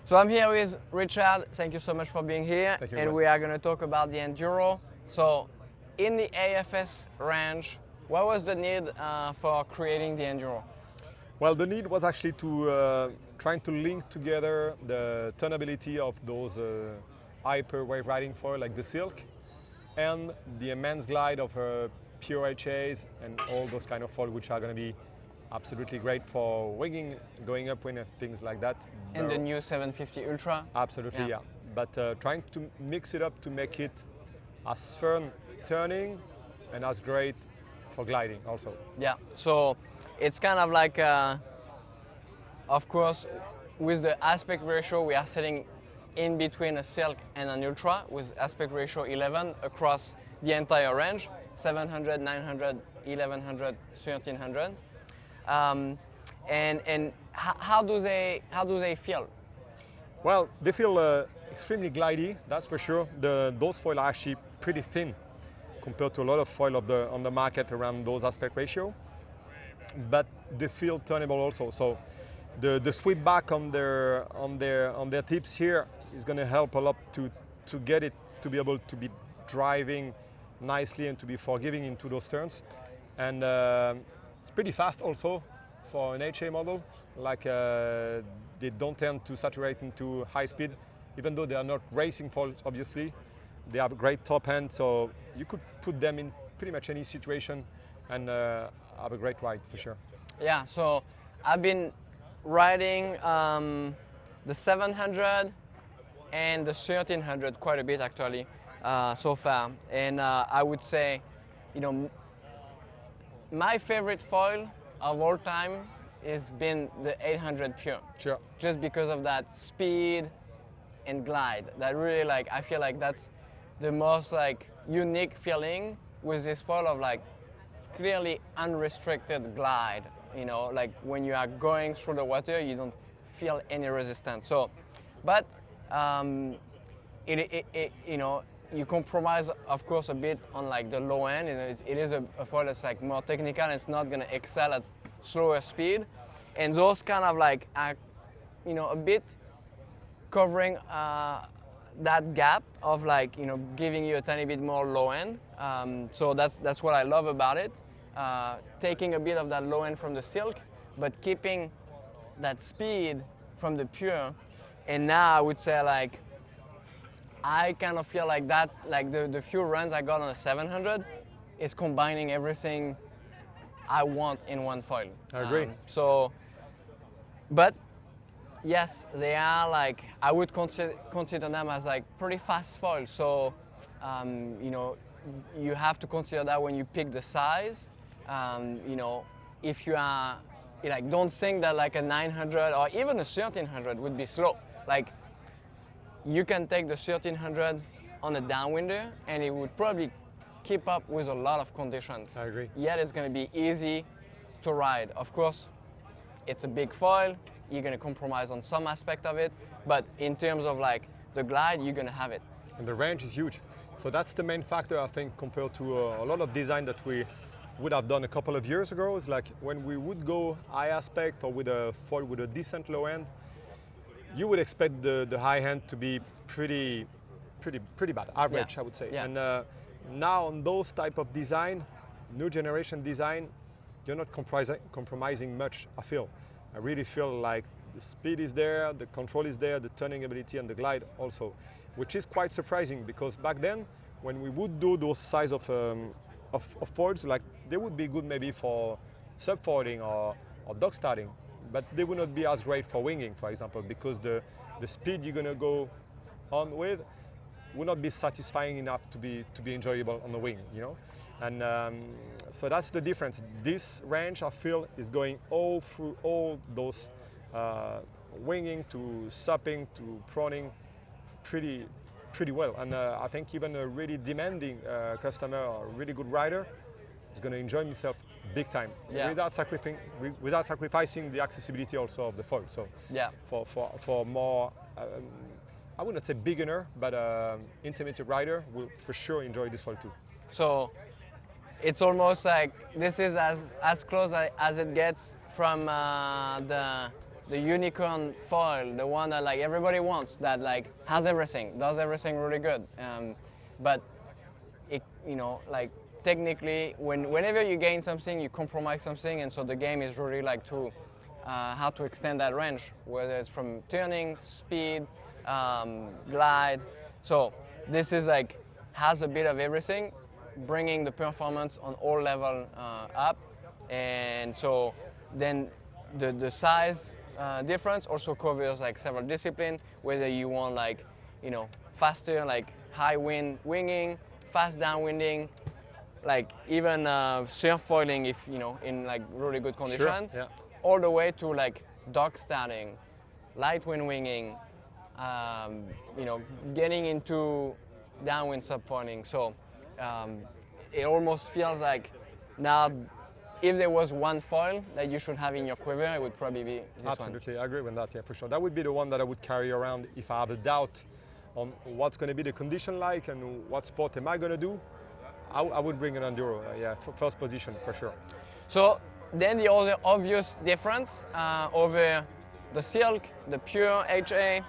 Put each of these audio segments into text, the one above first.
So I'm here with Richard. Thank you so much for being here. Thank you, and Gwen. we are going to talk about the Enduro. So in the AFS range, what was the need for creating the Enduro? Well, the need was actually to trying to link together the turnability of those hyper wave riding foil like the Silk and the immense glide of pure HAs and all those kind of foil which are going to be absolutely great for winging, going upwind and things like that. And the new 750 Ultra? Absolutely, yeah. But trying to mix it up to make it as fun turning and as great for gliding also. Yeah, so it's kind of like, of course, with the aspect ratio, we are sitting in between a Silk and an Ultra with aspect ratio 11 across the entire range, 700, 900, 1100, 1300. And how do they feel? Well, they feel extremely glidey, that's for sure. Those foil are actually pretty thin compared to a lot of foil on the market around those aspect ratio. But they feel turnable also. So the sweep back on their tips here is going to help a lot to get it to be able to be driving nicely and to be forgiving into those turns. And it's pretty fast also for an HA model. Like they don't tend to saturate into high speed, even though they are not racing foils, obviously. They have a great top end, so you could put them in pretty much any situation and have a great ride for sure. Yeah, so I've been riding the 700 and the 1300 quite a bit actually so far. And I would say, you know, my favorite foil of all time has been the 800 Pure. Sure. Just because of that speed and glide. That really, like, I feel like that's the most like unique feeling with this foil of like clearly unrestricted glide. You know, like when you are going through the water, you don't feel any resistance. So, but you know, you compromise, of course, a bit on like the low end. It is a foil that's like more technical and it's not going to excel at slower speed. And those kind of like are, you know, a bit covering that gap of like, you know, giving you a tiny bit more low end. So that's what I love about it. Taking a bit of that low end from the Silk, but keeping that speed from the Pure. And now I would say like, I kind of feel like that, like the few runs I got on the 700 is combining everything I want in one foil. I agree. So, but yes, they are like, I would consider them as like pretty fast foils. So, you know, you have to consider that when you pick the size. You know, if you are, like, don't think that like a 900 or even a 1300 would be slow. Like, you can take the 1300 on a downwinder and it would probably keep up with a lot of conditions. I agree. Yet it's going to be easy to ride. Of course, it's a big foil. You're going to compromise on some aspect of it, but in terms of like the glide, you're going to have it. And the range is huge. So that's the main factor, I think, compared to a lot of design that we would have done a couple of years ago. It's like when we would go high aspect or with a foil with a decent low end, you would expect the high end to be pretty bad, average, Yeah. I would say. Yeah. And now on those type of design, new generation design, you're not compromising much, I feel. I really feel like the speed is there, the control is there, the turning ability and the glide also, which is quite surprising because back then, when we would do those size of foils, like they would be good maybe for sub-foiling or dog starting, but they would not be as great for winging, for example, because the speed you're going to go on with would not be satisfying enough to be enjoyable on the wing, you know. And so that's the difference. This range, I feel, is going all through all those winging to supping to proning pretty well. And I think even a really demanding customer or a really good rider is going to enjoy himself big time, Yeah. without sacrificing the accessibility also of the foil. So Yeah. for more, I would not say beginner, but intermediate rider will for sure enjoy this foil too. So it's almost like this is as close as it gets from the the unicorn foil, the one that like everybody wants, that like has everything, does everything really good. But it, like technically, whenever you gain something, you compromise something, and so the game is really like to how to extend that range, whether it's from turning, speed, glide. So this is like has a bit of everything, bringing the performance on all level up, and so then the size difference also covers like several disciplines, whether you want like faster like high wind winging, fast downwinding, like even surf foiling if in like really good condition, Sure, yeah. all the way to like dock starting, light wind winging, getting into downwind subfoiling. So it almost feels like now, if there was one foil that you should have in your quiver, it would probably be this one. Absolutely, I agree with that, yeah, for sure. That would be the one that I would carry around if I have a doubt on what's going to be the condition like and what sport am I going to do. I would bring an Enduro, for first position, for sure. So then the other obvious difference over the Silk, the pure HA,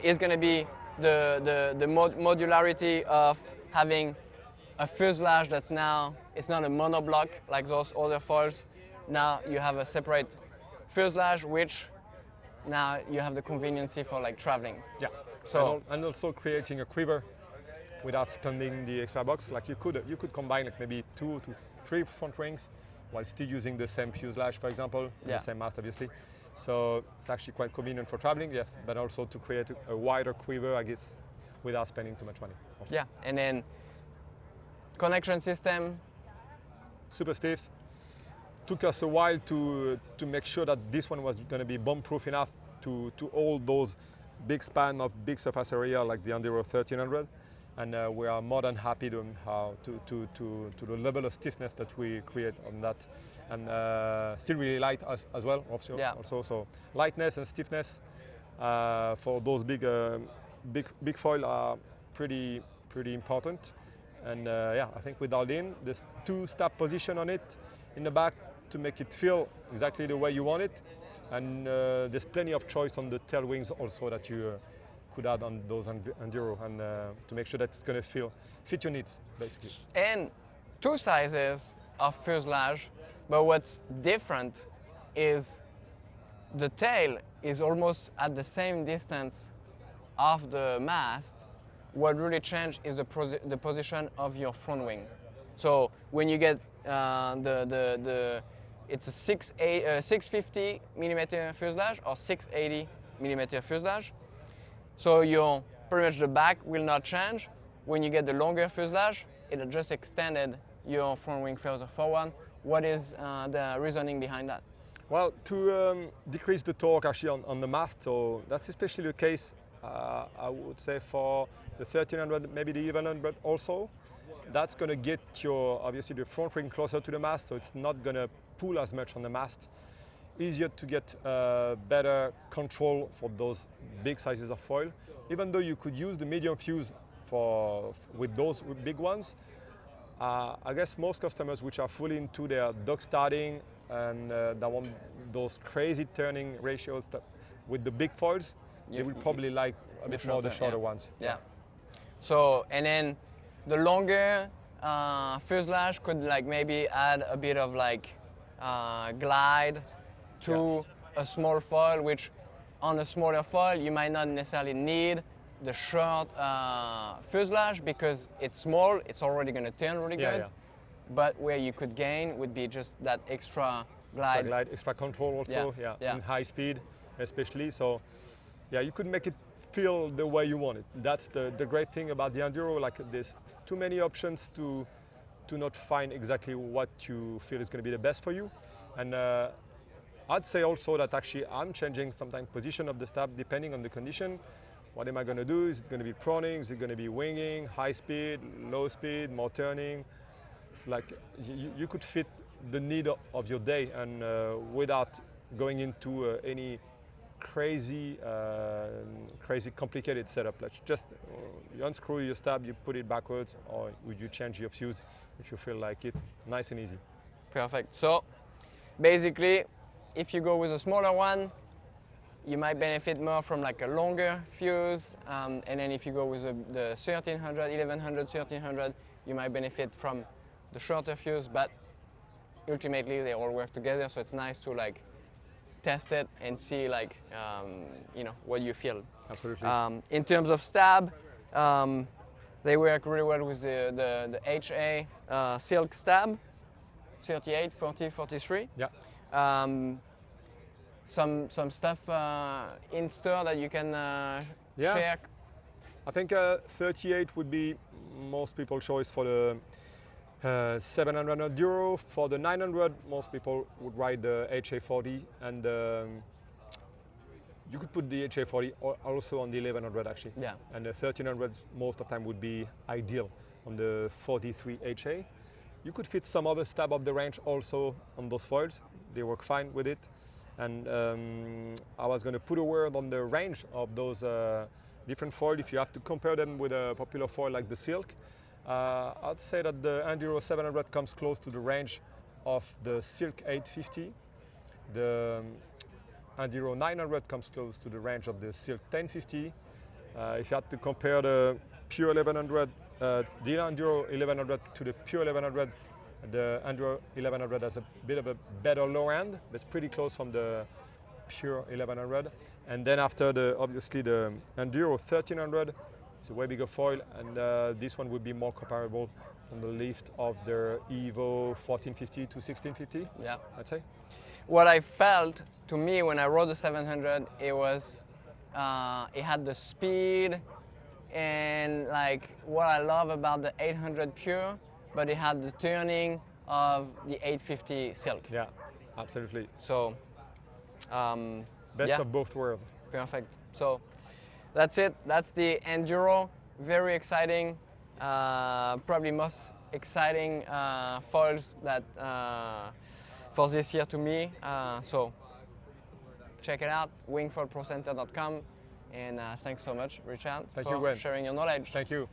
is going to be the modularity of having a fuselage that's now, it's not a monoblock like those other foils. Now you have a separate fuselage, which now you have the conveniency for like traveling. Yeah. So and also creating a quiver without spending the extra box. Like you could combine like maybe 2 to 3 front wings while still using the same fuselage, for example, the same mast, obviously. So it's actually quite convenient for traveling, yes, but also to create a wider quiver, I guess, without spending too much money. Also. Yeah, and then connection system. Super stiff. Took us a while to make sure that this one was going to be bomb-proof enough to hold those big span of big surface area like the Enduro 1300. And we are more than happy to the level of stiffness that we create on that, and still really light as well. Also, so lightness and stiffness for those big foil are pretty important. And I think we dialed in. There's 2-step position on it in the back to make it feel exactly the way you want it, and there's plenty of choice on the tail wings also that you could add on those Enduro, and to make sure that it's going to fit your needs, basically. And 2 sizes of fuselage, but what's different is the tail is almost at the same distance of the mast. What really changed is the position of your front wing. So when you get it's a 650 millimeter fuselage or 680 millimeter fuselage. So your pretty much the back will not change. When you get the longer fuselage, it just extended your front wing further forward. What is the reasoning behind that? Well, to decrease the torque actually on the mast, so that's especially the case, I would say, for the 1300, maybe the 1100 also. That's going to get obviously the front wing closer to the mast, so it's not going to pull as much on the mast. Easier to get better control for those big sizes of foil. Even though you could use the medium fuse with those big ones, I guess most customers which are fully into their dock starting and that want those crazy turning ratios with the big foils, they will probably like a bit more the shorter ones. Yeah. So, and then the longer fuselage could like maybe add a bit of like glide to a small foil, which on a smaller foil you might not necessarily need the short fuselage because it's small, it's already going to turn really good. But where you could gain would be just that extra glide. Extra control also, in high speed especially. So you could make it feel the way you want it. That's the great thing about the Enduro, like there's too many options to not find exactly what you feel is going to be the best for you. And I'd say also that actually I'm changing sometimes position of the stab depending on the condition. What am I going to do? Is it going to be proning? Is it going to be winging, high speed, low speed, more turning? It's like you could fit the need of your day, and without going into any crazy complicated setup. Like just you unscrew your stab, you put it backwards, or you change your fuse if you feel like it. Nice and easy. Perfect. So basically, if you go with a smaller one, you might benefit more from like a longer fuse, and then if you go with the 1300, 1100, 1300, you might benefit from the shorter fuse, but ultimately they all work together, so it's nice to like test it and see like you know, what you feel. Absolutely. In terms of stab, they work really well with the HA silk stab, 38, 40, 43. Yeah. Some stuff in store that you can share. I think 38 would be most people's choice for the 700 Enduro. For the 900, most people would ride the HA40, and you could put the HA40 also on the 1100 actually. Yeah. And the 1300 most of the time would be ideal on the 43 HA. You could fit some other stab of the range also on those foils. They work fine with it. And I was going to put a word on the range of those different foils. If you have to compare them with a popular foil like the Silk, I'd say that the Enduro 700 comes close to the range of the Silk 850. The Enduro 900 comes close to the range of the Silk 1050. If you had to compare the pure 1100, the Enduro 1100 to the pure 1100, the Enduro 1100 has a bit of a better low end, but it's pretty close from the pure 1100. And then after obviously the Enduro 1300, it's a way bigger foil, and this one would be more comparable on the lift of the Evo 1450 to 1650. Yeah. I'd say. What I felt to me when I rode the 700, it was it had the speed and like what I love about the 800 pure, but it had the turning of the 850 Silk. Yeah, absolutely. So best of both worlds. Perfect. So that's it. That's the Enduro. Very exciting. Probably most exciting foils that for this year to me. So check it out, wingfoilprocenter.com. And thanks so much, Richard, Thank for you, Gwen. sharing your knowledge. Thank you.